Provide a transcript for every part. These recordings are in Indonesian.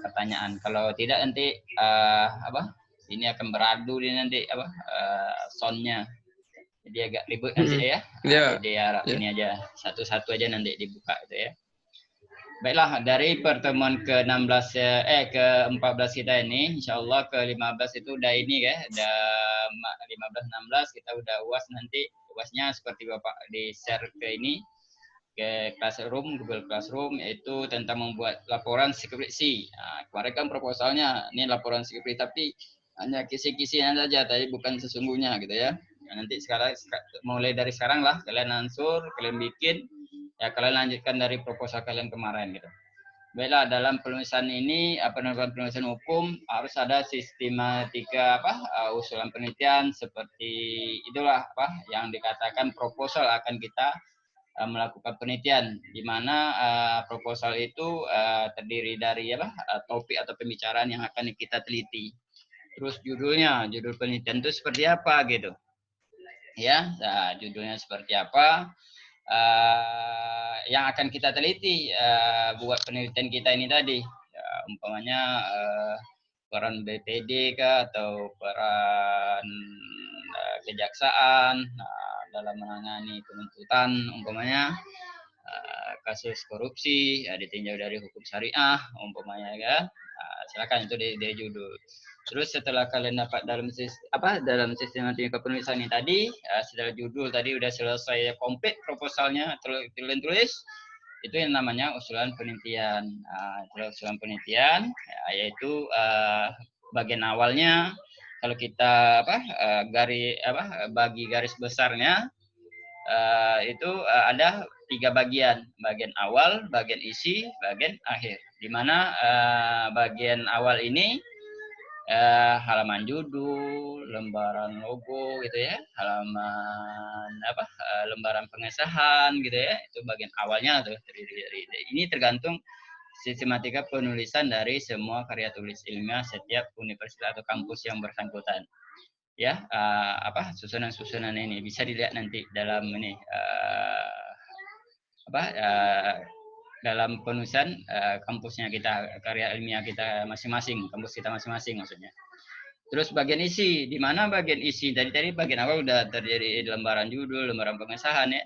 pertanyaan. Kalau tidak nanti ini akan beradu dia nanti soundnya. Jadi agak ribut nanti ya. Ya, Jadi harap ya. ini aja satu-satu aja nanti dibuka itu ya. Baiklah, dari pertemuan ke-16 ke-14 kita ini, insya Allah ke-15 itu udah ini ya, udah 15-16 kita udah UAS nanti. UASnya seperti Bapak di-share ke ini, ke Classroom, Google Classroom, yaitu tentang membuat laporan skripsi. Nah, kemarin kan proposalnya, ini laporan skripsi, tapi hanya kisi-kisinya saja, tadi bukan sesungguhnya gitu ya. Nah, nanti sekarang, mulai dari sekarang lah, kalian ansur, kalian bikin, ya kalian lanjutkan dari proposal kalian kemarin gitu. Baiklah, dalam penulisan ini penulisan hukum harus ada sistematika usulan penelitian seperti itulah yang dikatakan proposal akan kita melakukan penelitian di mana proposal itu terdiri dari topik atau pembicaraan yang akan kita teliti. Terus judul penelitian itu seperti apa gitu. Ya, nah, judulnya seperti apa? Yang akan kita teliti buat penelitian kita ini tadi, umpamanya peran BPD kah atau peran kejaksaan dalam menangani penuntutan, umpamanya kasus korupsi ditinjau dari hukum syariah, umpamanya kan. Silakan itu dari judul. Terus setelah kalian dapat dalam sistematika penulisan ini tadi, setelah judul tadi udah selesai komplit proposalnya, kalian tulis, itu yang namanya usulan penelitian. Usulan penelitian yaitu bagian awalnya kalau kita bagi garis besarnya itu ada 3 bagian awal, bagian isi, bagian akhir. Di mana bagian awal ini halaman judul, lembaran logo gitu ya, halaman lembaran pengesahan gitu ya, itu bagian awalnya tuh dari ini tergantung sistematika penulisan dari semua karya tulis ilmiah setiap universitas atau kampus yang bersangkutan. Ya, susunan-susunan ini bisa dilihat nanti dalam ini dalam penulisan kampusnya kita, karya ilmiah kita masing-masing, kampus kita masing-masing maksudnya. Terus bagian isi, di mana bagian isi tadi bagian awal udah terdiri di lembaran judul, lembaran pengesahan ya.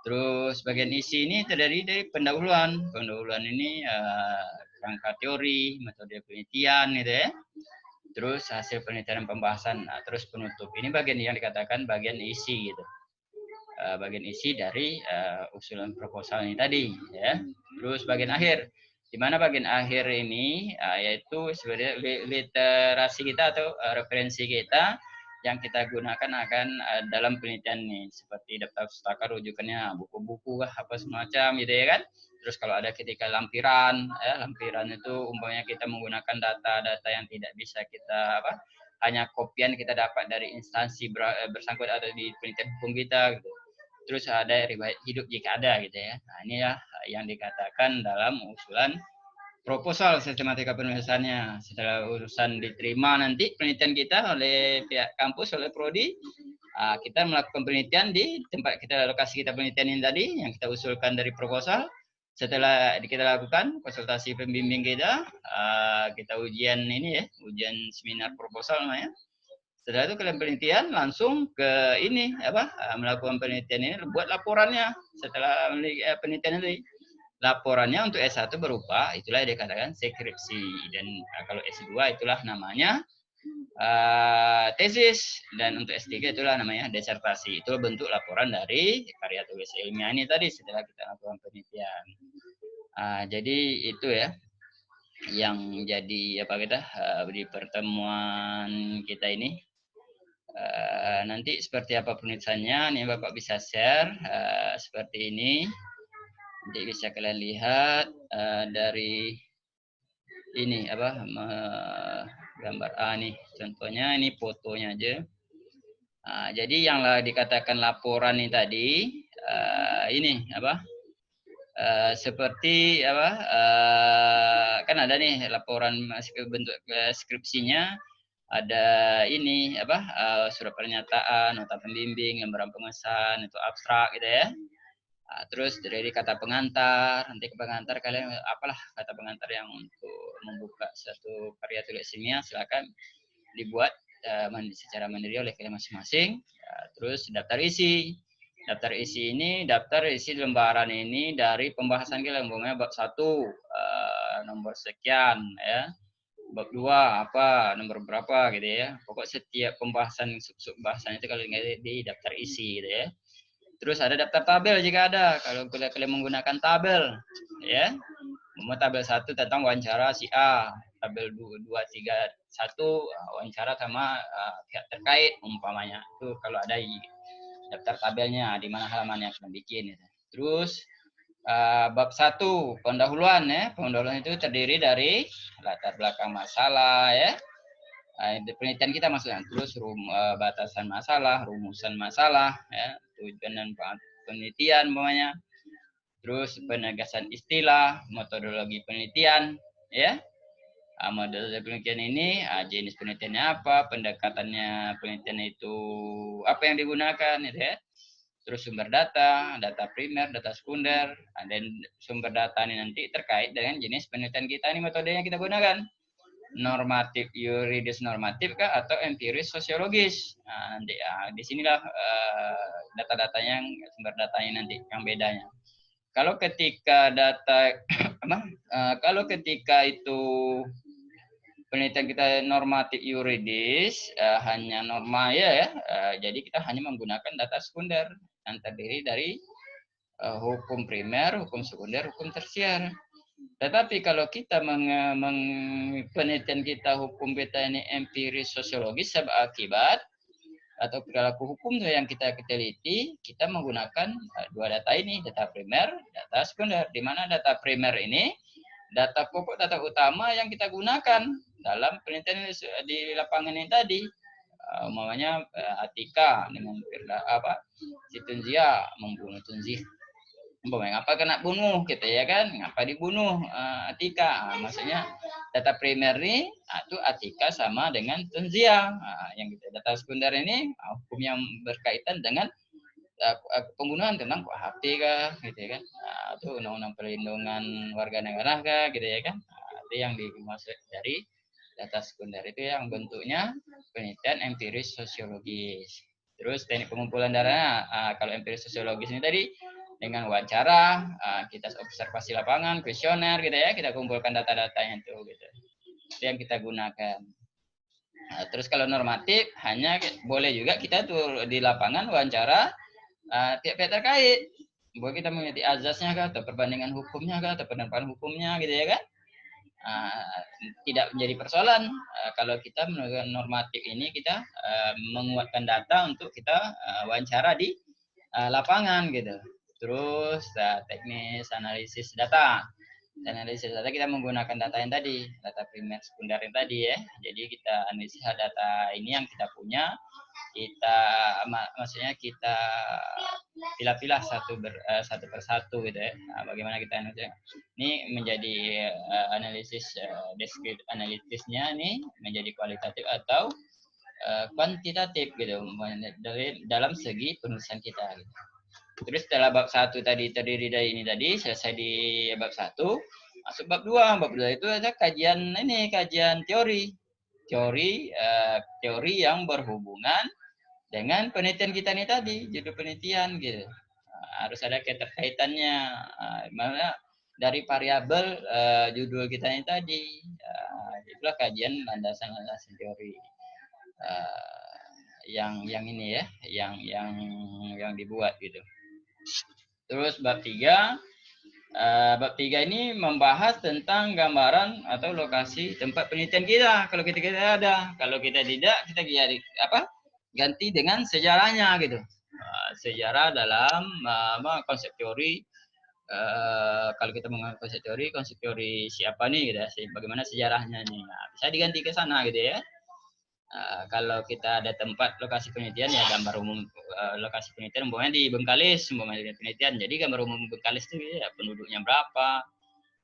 Terus bagian isi ini terdiri dari pendahuluan. Pendahuluan ini rangka teori, metode penelitian gitu ya. Terus hasil penelitian pembahasan, terus penutup. Ini bagian yang dikatakan bagian isi gitu. Bagian isi dari usulan proposal ini tadi ya. Terus bagian akhir, di mana bagian akhir ini yaitu sebenarnya literasi kita atau referensi kita yang kita gunakan akan dalam penelitian ini, seperti daftar pustaka rujukannya, buku-buku apa semacam gitu ya kan. Terus kalau ada ketika lampiran itu umpamanya kita menggunakan data-data yang tidak bisa kita hanya kopian kita dapat dari instansi bersangkutan atau di penelitian hukum kita gitu. Terus ada riwayat hidup jika ada gitu ya. Nah, ini ya yang dikatakan dalam usulan proposal sistematika penulisannya. Setelah urusan diterima nanti penelitian kita oleh pihak kampus, oleh prodi, kita melakukan penelitian di tempat kita, lokasi kita penelitian ini tadi yang kita usulkan dari proposal. Setelah kita lakukan konsultasi pembimbing kita, kita ujian ini ya, ujian seminar proposal namanya. Setelah itu kalian penelitian langsung ke ini melakukan penelitian ini, buat laporannya. Setelah penelitian ini, laporannya untuk S1 berupa itulah yang dikatakan skripsi, dan kalau S2 itulah namanya tesis, dan untuk S3 itulah namanya disertasi. Itu bentuk laporan dari karya tulis ilmiah ini tadi setelah kita lakukan penelitian. Jadi itu ya yang jadi di pertemuan kita ini. Nanti seperti apa penulisannya, nih Bapak bisa share seperti ini. Nanti bisa kalian lihat dari ini gambar nih contohnya, ini fotonya aja. Jadi yang dikatakan laporan ini tadi ini seperti kan ada nih laporan bentuk skripsinya, ada ini surat pernyataan, nota pembimbing, lembaran pengesahan, itu abstrak gitu ya. Terus dari kata pengantar, nanti pengantar kalian apalah kata pengantar yang untuk membuka satu karya tulis ilmiah silakan dibuat secara mandiri oleh kalian masing-masing. Terus daftar isi. Daftar isi ini, daftar isi lembaran ini dari pembahasan kita, umpamanya bab 1 nomor sekian ya. Bab 2 apa, nomor berapa gitu ya. Pokok setiap pembahasan sub bahasan itu kalian di daftar isi gitu ya. Terus ada daftar tabel jika ada, kalau kalian menggunakan tabel ya. Tabel 1 tentang wawancara si A, tabel 2, 3, 1 wawancara sama pihak terkait umpamanya. Itu kalau ada daftar tabelnya di mana halaman yang akan bikin gitu. Terus bab 1 pendahuluan ya. Pendahuluan itu terdiri dari latar belakang masalah ya. Penelitian kita maksudnya. Terus batasan masalah, rumusan masalah ya, tujuan dan penelitian umpamanya. Terus penegasan istilah, metodologi penelitian ya. Metode penelitian ini jenis penelitiannya apa, pendekatannya penelitian itu apa yang digunakan gitu ya. Terus sumber data, data primer, data sekunder, dan sumber data ini nanti terkait dengan jenis penelitian kita ini metodenya kita gunakan. Normatif, yuridis normatif kah atau empiris sosiologis. Nanti di sinilah data-datanya, sumber datanya nanti yang bedanya. Kalau ketika data kalau ketika itu penelitian kita normatif yuridis hanya norma ya, jadi kita hanya menggunakan data sekunder yang terdiri dari hukum primer, hukum sekunder, hukum tersier. Tetapi kalau kita penelitian kita hukum kita ini empiris sosiologis sebab akibat atau perilaku hukum yang kita teliti, kita menggunakan dua data ini, data primer, data sekunder. Di mana data primer ini data pokok, data utama yang kita gunakan dalam penelitian di lapangan ini tadi. Umpamanya Atika dengan si Tunzia membunuh Tunzi. Umpamanya apa kena bunuh gitu ya kan? Ngapa dibunuh Atika? Maksudnya data primer ini itu Atika sama dengan Tunzia. Yang kita data sekunder ini hukum yang berkaitan dengan pembunuhan tentang KUHP kah gitu ya kan, itu undang-undang perlindungan warga negara kah gitu ya kan. Itu yang dimaksud dari data sekunder, itu yang bentuknya penelitian empiris sosiologis. Terus teknik pengumpulan data, kalau empiris sosiologis ini tadi dengan wawancara, kita observasi lapangan, kuesioner gitu ya, kita kumpulkan data-datanya itu gitu. Itu yang kita gunakan. Terus kalau normatif hanya boleh juga kita tuh di lapangan wawancara pihak-pihak terkait. Bahwa kita mengerti azasnya kah, atau perbandingan hukumnya kah, atau penerapan hukumnya gitu ya kan. Tidak menjadi persoalan kalau kita melakukan normatif ini, kita menguatkan data untuk kita wawancara di lapangan gitu. Terus teknis analisis data. Analisis data kita menggunakan data yang tadi, data primer sekunder yang tadi ya. Jadi kita analisis data ini yang kita punya, kita maksudnya kita pilah-pilah satu persatu gitu ya. Bagaimana kita analisis? Ini menjadi analisis deskriptif analitisnya nih menjadi kualitatif atau kuantitatif gitu dari dalam segi penulisan kita gitu. Terus setelah bab 1 tadi terdiri dari ini tadi, selesai di bab 1, masuk bab 2. Bab 2 itu ada kajian teori. Teori yang berhubungan dengan penelitian kita ini tadi, judul penelitian gitu. Harus ada keterkaitannya. Mana dari variabel judul kita ini tadi. Itulah kajian landasan teori. Yang ini ya, yang dibuat gitu. Terus bab 3 ini membahas tentang gambaran atau lokasi tempat penelitian kita. Kalau kita ada, kalau kita tidak, kita ganti dengan sejarahnya gitu. Sejarah dalam konsep teori. Kalau kita menggunakan konsep teori siapa nih gitu ya, bagaimana sejarahnya nih. Bisa diganti ke sana gitu ya. Kalau kita ada tempat lokasi penelitian ya gambar umum lokasi penelitian umpamanya di Bengkalis umpamanya penelitian, jadi gambar umum Bengkalis itu ya penduduknya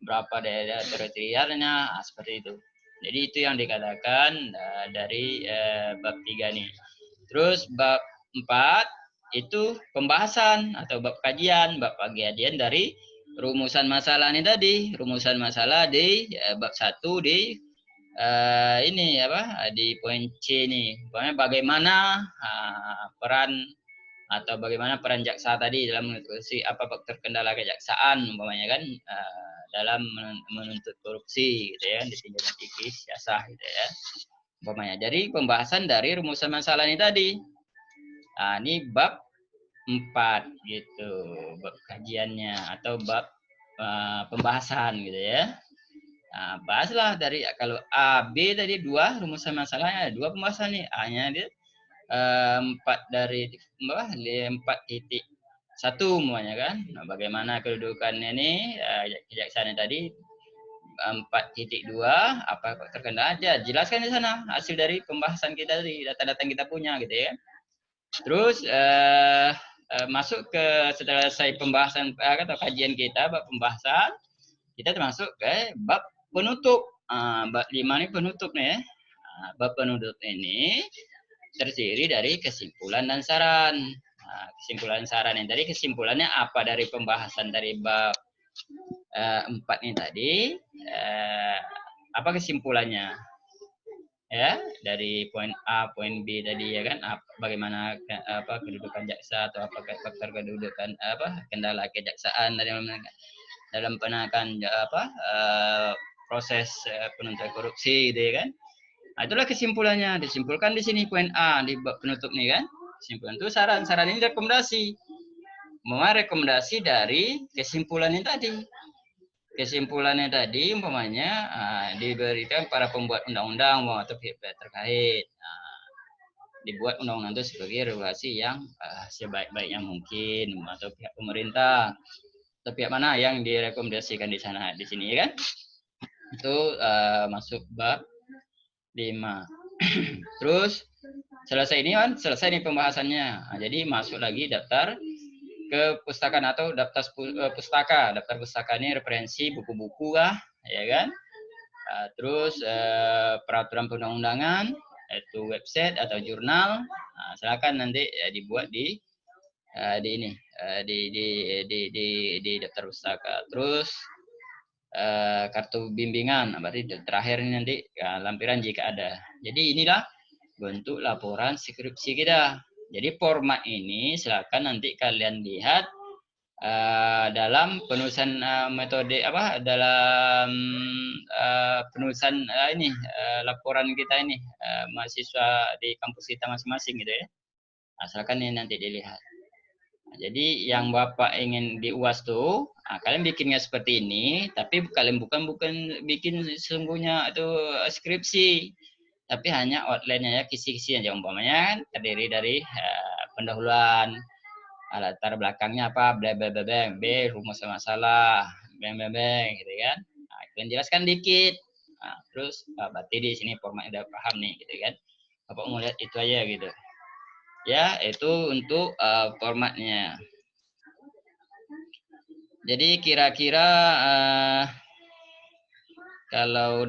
berapa daerah teritorialnya seperti itu. Jadi itu yang dikatakan dari bab 3 nih. Terus bab 4 itu pembahasan atau bab kajian dari rumusan masalah ini tadi. Rumusan masalah di bab 1 di ini apa di poin C nih. Bagaimana peran atau bagaimana peran jaksa tadi dalam menutupi apa faktor kendala kejaksaan umpamanya kan dalam menuntut korupsi gitu ya, ditinjau tipis siasah gitu ya umpamanya. Jadi pembahasan dari rumusan masalah ini tadi. Nah, ini bab 4 gitu, bab kajiannya atau bab pembahasan gitu ya. Nah, bahaslah dari kalau A, B tadi 2 rumusan masalahnya, 2 pembahasan nih. A-nya dia 4 dari bawah 4.1 semuanya kan. Nah, bagaimana kedudukannya ini kejaksaan tadi 4.2 apa terkendala aja jelaskan di sana hasil dari pembahasan kita tadi, data-data yang kita punya gitu ya. Terus masuk ke setelah selesai pembahasan atau kajian kita bab pembahasan, kita termasuk ke bab penutup. Bab 5 ini penutup nih ya. Bab penutup ini terdiri dari kesimpulan dan saran. Kesimpulan saran ini tadi kesimpulannya apa dari pembahasan dari bab 4 ini tadi, apa kesimpulannya? Ya, dari poin A, poin B tadi ya kan, bagaimana apa kedudukan jaksa atau apa faktor kedudukan apa kendala kejaksaan dalam penanganan apa proses penuntutan korupsi gitu ya kan. Nah, itulah kesimpulannya, disimpulkan di sini poin A di bab penutup nih kan. Kesimpulan itu saran ini rekomendasi. Rekomendasi dari kesimpulan ini tadi. Kesimpulannya tadi umpamanya diberikan para pembuat undang-undang atau pihak-pihak terkait. Dibuat undang-undang itu sebagai regulasi yang sebaik-baiknya mungkin atau pihak pemerintah atau pihak mana yang direkomendasikan di sana di sini kan. Itu masuk bab 5. Terus selesai ini kan selesai nih pembahasannya. Nah, jadi masuk lagi daftar kepustakaan atau daftar pustaka. Daftar pustaka ini referensi buku-buku lah, ya kan? Terus peraturan perundang-undangan, itu website atau jurnal. Nah, silakan nanti dibuat di ini di daftar pustaka. Terus kartu bimbingan, berarti terakhir ini nanti lampiran jika ada. Jadi inilah bentuk laporan skripsi kita. Jadi format ini silakan nanti kalian lihat dalam penulisan metode apa dalam penulisan ini laporan kita ini mahasiswa di kampus kita masing-masing gitu ya. Asalkan ini nanti dilihat. Nah, jadi yang Bapak ingin di UAS tuh, kalian bikinnya seperti ini, tapi kalian bukan bikin sesungguhnya itu skripsi, tapi hanya outline-nya ya, kisi-kisi aja umpamanya terdiri dari pendahuluan, latar belakangnya apa, bla bla bla bla, B rumus masalah, bang bang bang gitu kan. Nah, kalian jelaskan dikit. Nah, terus berarti di sini formatnya udah paham nih gitu kan. Bapak mau lihat itu aja gitu. Ya, itu untuk formatnya. Jadi kira-kira kalau